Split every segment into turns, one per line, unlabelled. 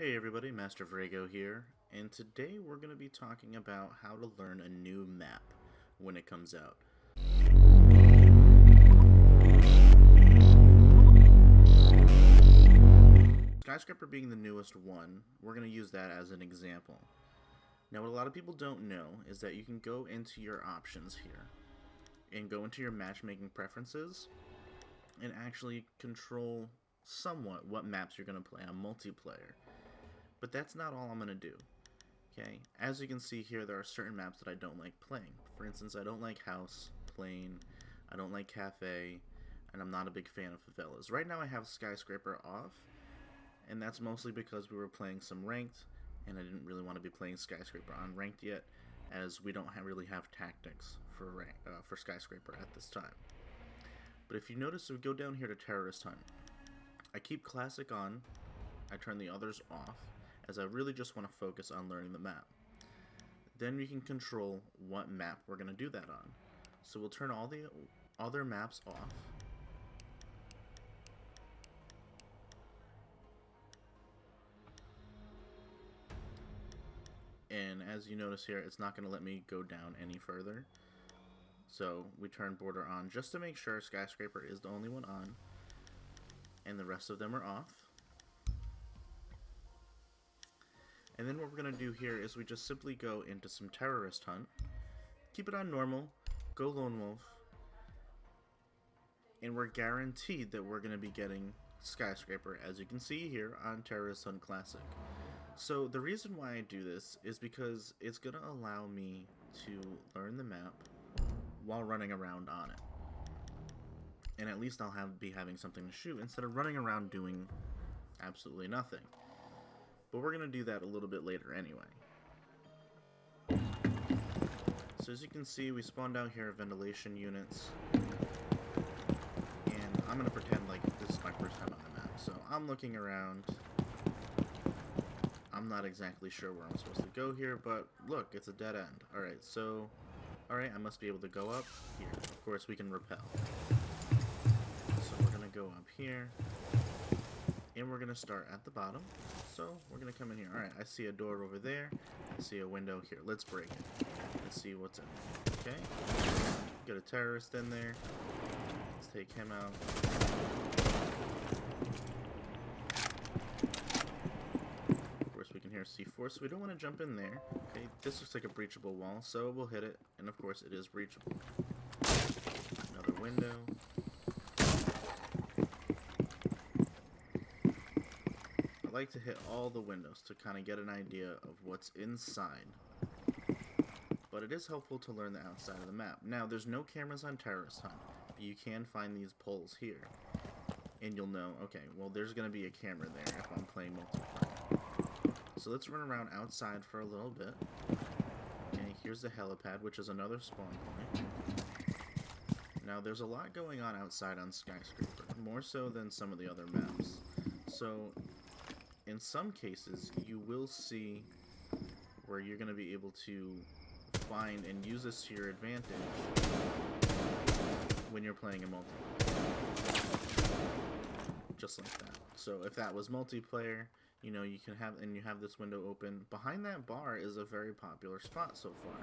Hey everybody, Master Vrago here, and today we're going to be talking about how to learn a new map when it comes out. Skyscraper being the newest one, we're going to use that as an example. Now what a lot of people don't know is that you can go into your options here and go into your matchmaking preferences and actually control somewhat what maps you're going to play on multiplayer. But that's not all I'm going to do. Okay, as you can see here, there are certain maps that I don't like playing. For instance, I don't like House, Plane, I don't like Cafe, and I'm not a big fan of Favelas. Right now I have Skyscraper off, and that's mostly because we were playing some Ranked, and I didn't really want to be playing Skyscraper on Ranked yet, as we don't really have tactics for Skyscraper at this time. But if you notice, we go down here to Terrorist Hunt. I keep Classic on, I turn the others off, as I really just want to focus on learning the map. Then we can control what map we're going to do that on. So we'll turn all the other maps off. And as you notice here, it's not going to let me go down any further. So we turn Border on just to make sure Skyscraper is the only one on, and the rest of them are off. And then what we're going to do here is we just simply go into some Terrorist Hunt, keep it on normal, go Lone Wolf, and we're guaranteed that we're going to be getting Skyscraper, as you can see here on Terrorist Hunt Classic. So the reason why I do this is because it's going to allow me to learn the map while running around on it. And at least I'll be having something to shoot instead of running around doing absolutely nothing. But we're going to do that a little bit later anyway. So as you can see, we spawned out here ventilation units. And I'm going to pretend like this is my first time on the map. So I'm looking around. I'm not exactly sure where I'm supposed to go here, but look, it's a dead end. Alright, so... Alright, I must be able to go up here. Of course, we can rappel. So we're going to go up here. And we're going to start at the bottom. So we're going to come in here. Alright, I see a door over there. I see a window here. Let's break it. Let's see what's in there. Okay. Got a terrorist in there. Let's take him out. Of course, we can hear C4, so we don't want to jump in there. Okay, this looks like a breachable wall, so we'll hit it. And of course, it is breachable. Another window. I like to hit all the windows to kind of get an idea of what's inside. But it is helpful to learn the outside of the map. Now, there's no cameras on Terrorist Hunt, but you can find these poles here. And you'll know, okay, well, there's going to be a camera there if I'm playing multiplayer. So let's run around outside for a little bit. Okay, here's the helipad, which is another spawn point. Now, there's a lot going on outside on Skyscraper, more so than some of the other maps. So in some cases, you will see where you're going to be able to find and use this to your advantage when you're playing a multiplayer. Just like that. So if that was multiplayer, you know, you can have, and you have this window open. Behind that bar is a very popular spot so far.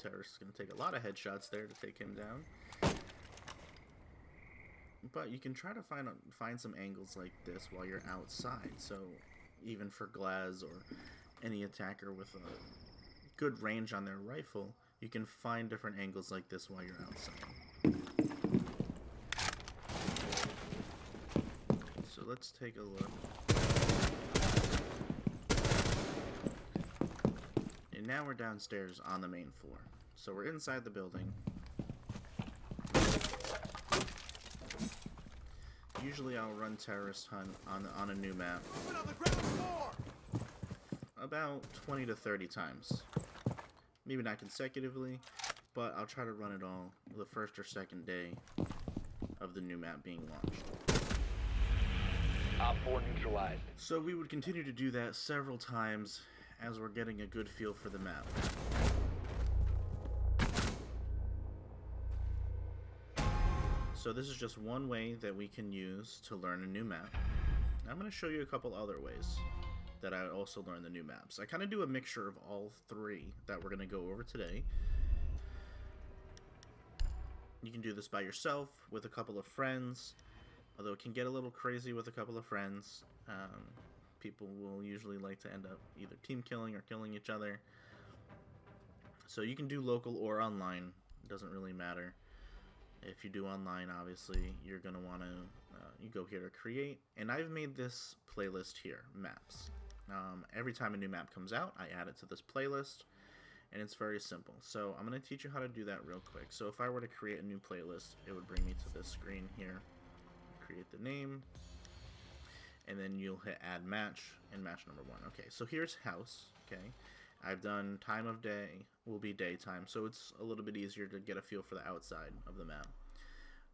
Terrorist is going to take a lot of headshots there to take him down. But you can try to find some angles like this while you're outside. So even for Glaz or any attacker with a good range on their rifle, you can find different angles like this while you're outside. So let's take a look. And now we're downstairs on the main floor. So we're inside the building. Usually I'll run Terrorist Hunt on a new map about 20 to 30 times. Maybe not consecutively, but I'll try to run it all the first or second day of the new map being launched.
Op 4 neutralized.
So we would continue to do that several times as we're getting a good feel for the map. So this is just one way that we can use to learn a new map. I'm going to show you a couple other ways that I also learn the new maps. I kind of do a mixture of all three that we're going to go over today. You can do this by yourself, with a couple of friends, although it can get a little crazy with a couple of friends. People will usually like to end up either team killing or killing each other. So you can do local or online, it doesn't really matter. If you do online, obviously, you're going to want to, you go here to create, and I've made this playlist here, maps. Every time a new map comes out, I add it to this playlist, and it's very simple. So I'm going to teach you how to do that real quick. So if I were to create a new playlist, it would bring me to this screen here. Create the name, and then you'll hit add match, and match number 1. Okay, so here's house, okay. I've done time of day will be daytime, so it's a little bit easier to get a feel for the outside of the map.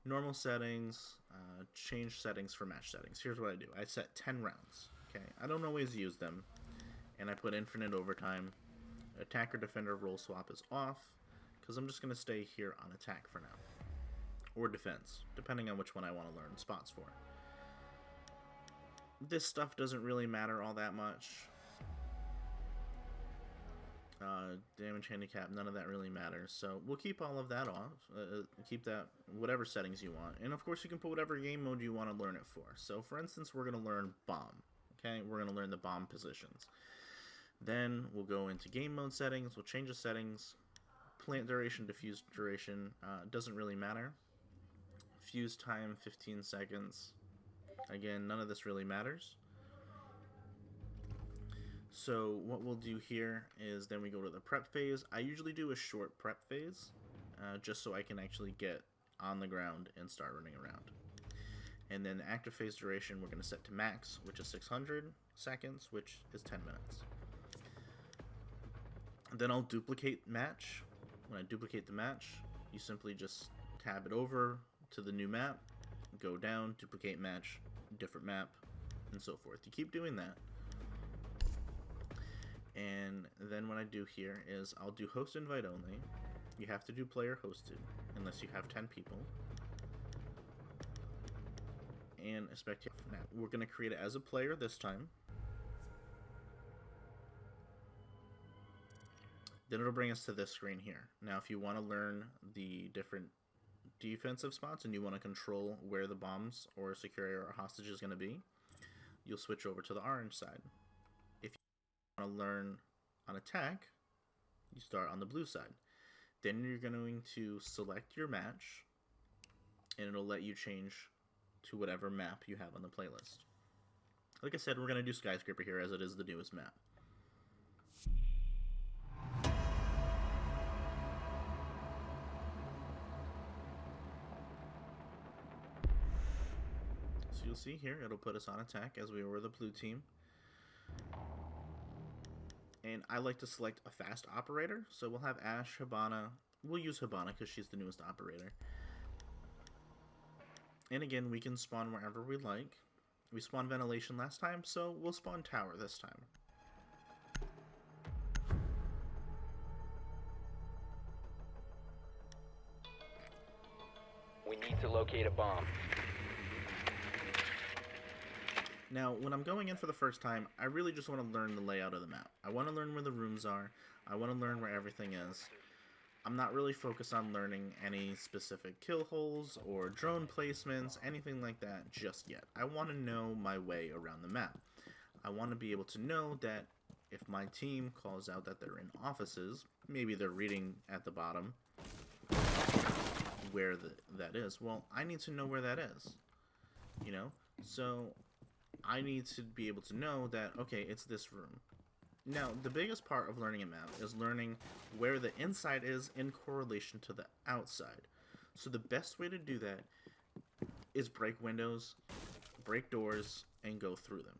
Normal settings, change settings for match settings. Here's what I do. I set 10 rounds, okay. I don't always use them, and I put infinite overtime. Attacker defender role swap is off, because I'm just going to stay here on attack for now. Or defense, depending on which one I want to learn spots for. This stuff doesn't really matter all that much. Damage handicap, none of that really matters, so we'll keep all of that off. Keep that whatever settings you want, and of course you can put whatever game mode you want to learn it for. So for instance, we're going to learn bomb. Okay, we're going to learn the bomb positions. Then we'll go into game mode settings, we'll change the settings. Plant duration, diffuse duration, doesn't really matter. Fuse time 15 seconds. Again, none of this really matters. So what we'll do here is then we go to the prep phase. I usually do a short prep phase, just so I can actually get on the ground and start running around. And then the active phase duration we're going to set to max, which is 600 seconds, which is 10 minutes. Then I'll duplicate match. When I duplicate the match, you simply just tab it over to the new map, go down, duplicate match, different map, and so forth. You keep doing that. And then what I do here is I'll do host invite only. You have to do player hosted unless you have 10 people. And expect now we're going to create it as a player this time. Then it'll bring us to this screen here. Now if you want to learn the different defensive spots and you want to control where the bombs or secure area or hostage is going to be, you'll switch over to the orange side. If you want to learn on attack, you start on the blue side. Then you're going to select your match, and it'll let you change to whatever map you have on the playlist. Like I said, we're going to do Skyscraper here as it is the newest map. So you'll see here, it'll put us on attack as we were the blue team. And I like to select a fast operator, so we'll have Ash, Hibana. We'll use Hibana because she's the newest operator. And again, we can spawn wherever we like. We spawned ventilation last time, so we'll spawn tower this time.
We need to locate a bomb.
Now, when I'm going in for the first time, I really just want to learn the layout of the map. I want to learn where the rooms are. I want to learn where everything is. I'm not really focused on learning any specific kill holes or drone placements, anything like that just yet. I want to know my way around the map. I want to be able to know that if my team calls out that they're in offices, maybe they're reading at the bottom where that is. Well, I need to know where that is, you know? So I need to be able to know that, okay, it's this room. Now, the biggest part of learning a map is learning where the inside is in correlation to the outside. So the best way to do that is break windows, break doors, and go through them.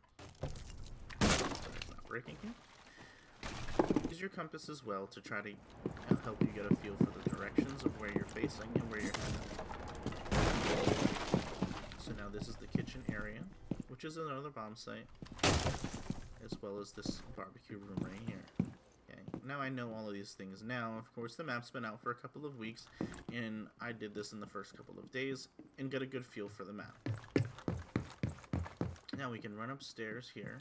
It's not breaking here. Use your compass as well to try to help you get a feel for the directions of where you're facing and where you're headed. So now this is the kitchen area, which is another bomb site, as well as this barbecue room right here. Okay. now I know all of these things now. Of course, the map's been out for a couple of weeks, and I did this in the first couple of days and get a good feel for the map. Now we can run upstairs here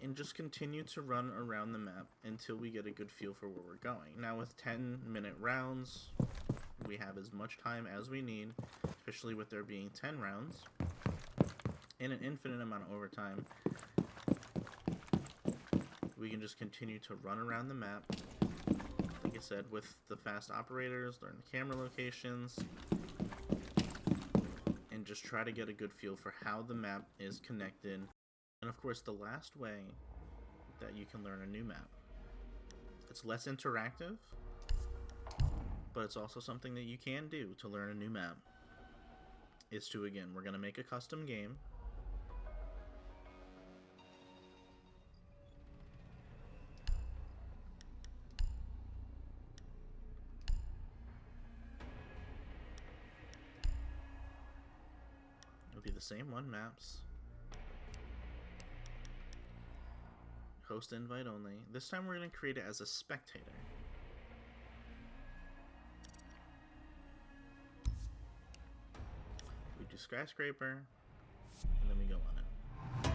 and just continue to run around the map until we get a good feel for where we're going. Now with 10-minute rounds, we have as much time as we need, especially with there being 10 rounds and an infinite amount of overtime. We can just continue to run around the map, like I said, with the fast operators, learn the camera locations, and just try to get a good feel for how the map is connected. And of course, the last way that you can learn a new map, it's less interactive, but it's also something that you can do to learn a new map, is to, again, we're going to make a custom game. It'll be the same one, maps. Host invite only. This time we're going to create it as a spectator. We do skyscraper, and then we go on it.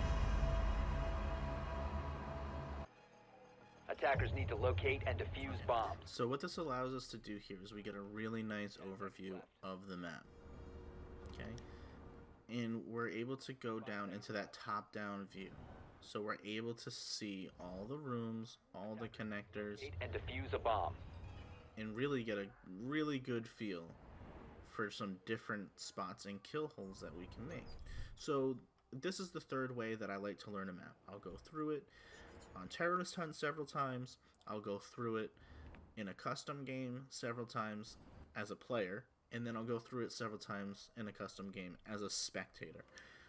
Attackers need to locate and defuse bombs.
So what this allows us to do here is we get a really nice overview of the map. Okay? And we're able to go down into that top-down view. So we're able to see all the rooms, all the connectors,
And defuse a bomb.
and really get a really good feel for some different spots and kill holes that we can make. So this is the third way that I like to learn a map. I'll go through it on Terrorist Hunt several times. I'll go through it in a custom game several times as a player, and then I'll go through it several times in a custom game as a spectator.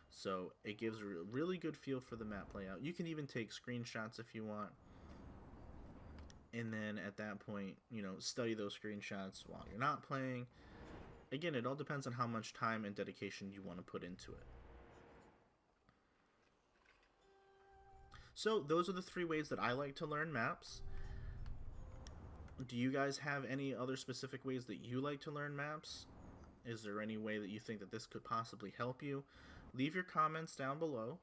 So it gives a really good feel for the map layout. You can even take screenshots if you want, and then at that point, you know, study those screenshots while you're not playing. Again, it all depends on how much time and dedication you want to put into it. So those are the three ways that I like to learn maps. Do you guys have any other specific ways that you like to learn maps? Is there any way that you think that this could possibly help you? Leave your comments down below,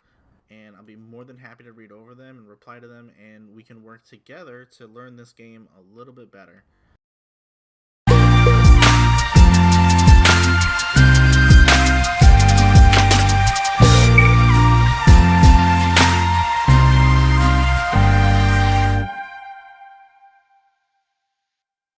and I'll be more than happy to read over them and reply to them, and we can work together to learn this game a little bit better.